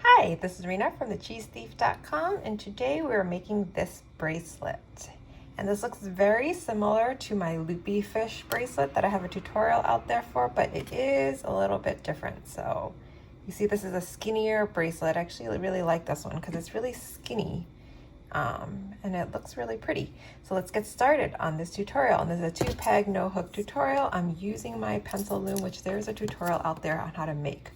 Hi, this is Rena from thecheesethief.com, and today we're making this bracelet. And this looks very similar to my loopy fish bracelet that I have a tutorial out there for, but it is a little bit different. So you see this is a skinnier bracelet. I actually really like this one because it's really skinny and it looks really pretty. So let's get started on this tutorial. And this is a 2-peg no hook tutorial. I'm using my pencil loom, which there's a tutorial out there on how to make.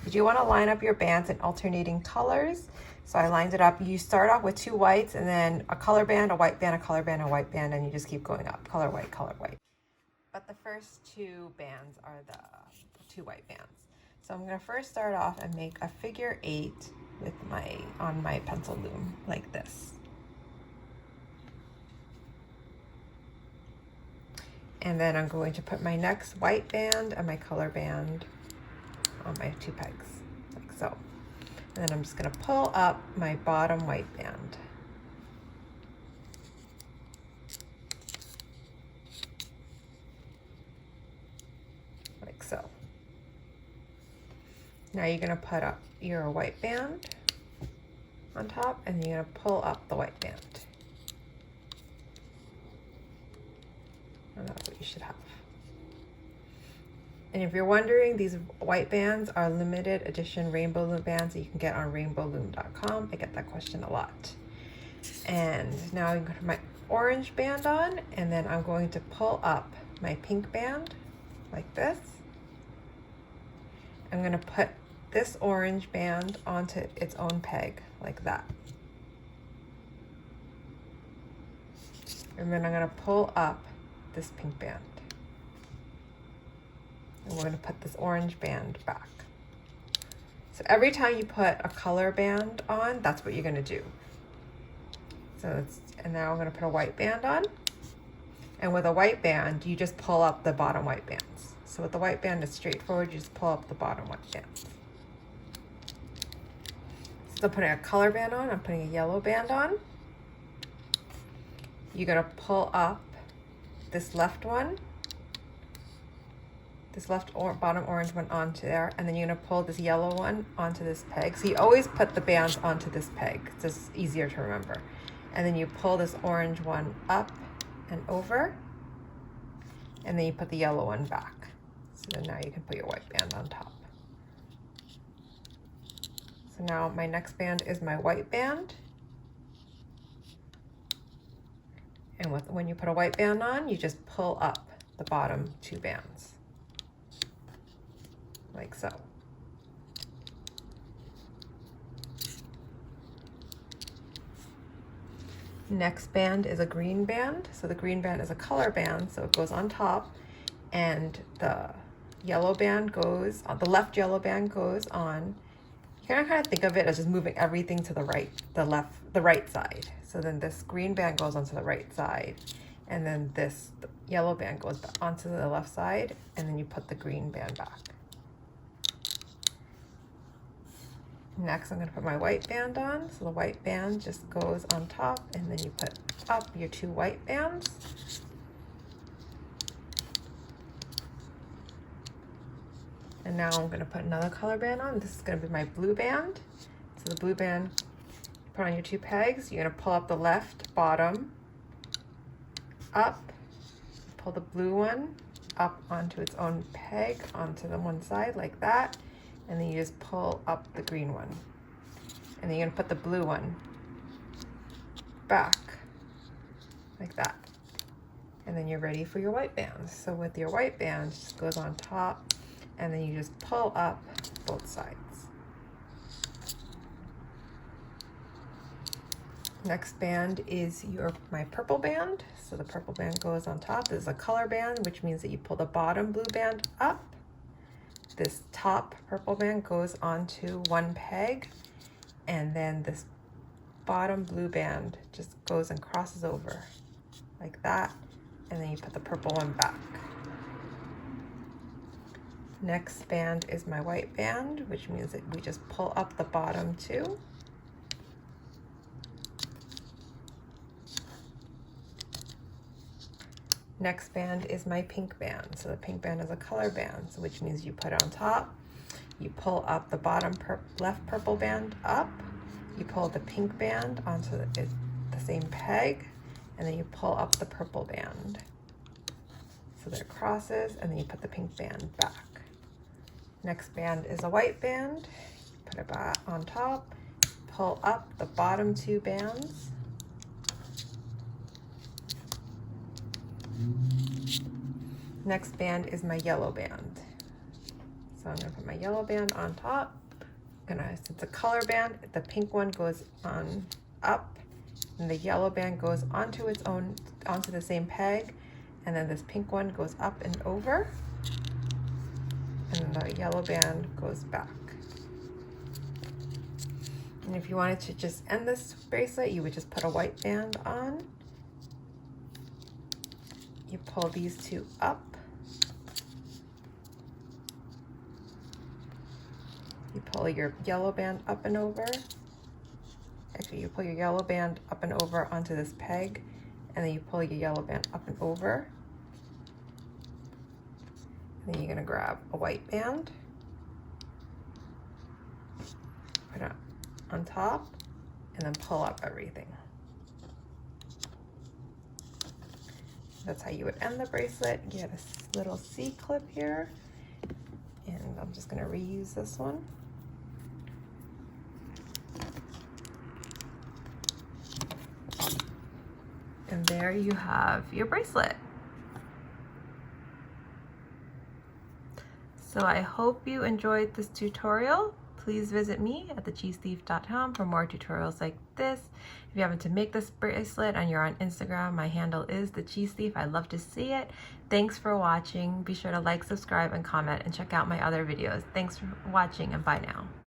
You do want to line up your bands in alternating colors. So I lined it up. You start off with 2 whites and then a color band, a white band, a color band, a white band, and you just keep going up. Color white, color white. But the first 2 bands are the 2 white bands. So I'm going to first start off and make a figure 8 with on my pencil loom like this. And then I'm going to put my next white band and my color band on my 2 pegs, like so. And then I'm just going to pull up my bottom white band. Like so. Now you're going to put up your white band on top, and you're going to pull up the white band. And that's what you should have. And if you're wondering, these white bands are limited edition rainbow loom bands that you can get on rainbowloom.com. I get that question a lot. And now I'm going to put my orange band on, and then I'm going to pull up my pink band like this. I'm going to put this orange band onto its own peg like that. And then I'm going to pull up this pink band. And we're going to put this orange band back. So every time you put a color band on, that's what you're going to do. And now I'm going to put a white band on. And with a white band, you just pull up the bottom white bands. So with the white band, it's straightforward. You just pull up the bottom white bands. So putting a color band on, I'm putting a yellow band on. You're going to pull up this left one, this bottom orange one onto there, and then you're going to pull this yellow one onto this peg. So you always put the bands onto this peg. It's just easier to remember. And then you pull this orange one up and over, and then you put the yellow one back. So then now you can put your white band on top. So now my next band is my white band. And when you put a white band on, you just pull up the bottom 2 bands, like so. Next band is a green band. So the green band is a color band, so it goes on top, and the yellow band goes on, the left yellow band goes on. You can kind of think of it as just moving everything to the right, the right side. So then this green band goes onto the right side, and then this yellow band goes onto the left side, and then you put the green band back. Next, I'm going to put my white band on. So the white band just goes on top, and then you put up your 2 white bands. And now I'm going to put another color band on. This is going to be my blue band. So the blue band, you put on your 2 pegs. You're going to pull up the left bottom, up, pull the blue one up onto its own peg, onto the one side like that. And then you just pull up the green one. And then you're going to put the blue one back like that. And then you're ready for your white bands. So with your white band, it just goes on top, and then you just pull up both sides. Next band is my purple band. So the purple band goes on top. This is a color band, which means that you pull the bottom blue band up. This top purple band goes onto one peg, and then this bottom blue band just goes and crosses over like that, and then you put the purple one back. Next band is my white band, which means that we just pull up the bottom 2. Next band is my pink band. So the pink band is a color band, which means you put it on top. You pull up the bottom left purple band up, you pull the pink band onto the same peg, and then you pull up the purple band. So that it crosses, and then you put the pink band back. Next band is a white band. Put it back on top, pull up the bottom two bands. Next band is my yellow band. So I'm gonna put my yellow band on top. Since it's a color band, the pink one goes on up, and the yellow band goes onto the same peg, and then this pink one goes up and over, and the yellow band goes back. And if you wanted to just end this bracelet, you would just put a white band on. You pull these two up. You pull your yellow band up and over. Actually, you pull your yellow band up and over onto this peg, and then you pull your yellow band up and over. And then you're gonna grab a white band, put it on top, and then pull up everything. That's how you would end the bracelet. You have a little C clip here, and I'm just gonna reuse this one. And there you have your bracelet. So I hope you enjoyed this tutorial. Please visit me at thecheesethief.com for more tutorials like this. If you happen to make this bracelet and you're on Instagram, my handle is thecheesethief. I'd love to see it. Thanks for watching. Be sure to like, subscribe, and comment, and check out my other videos. Thanks for watching, and bye now.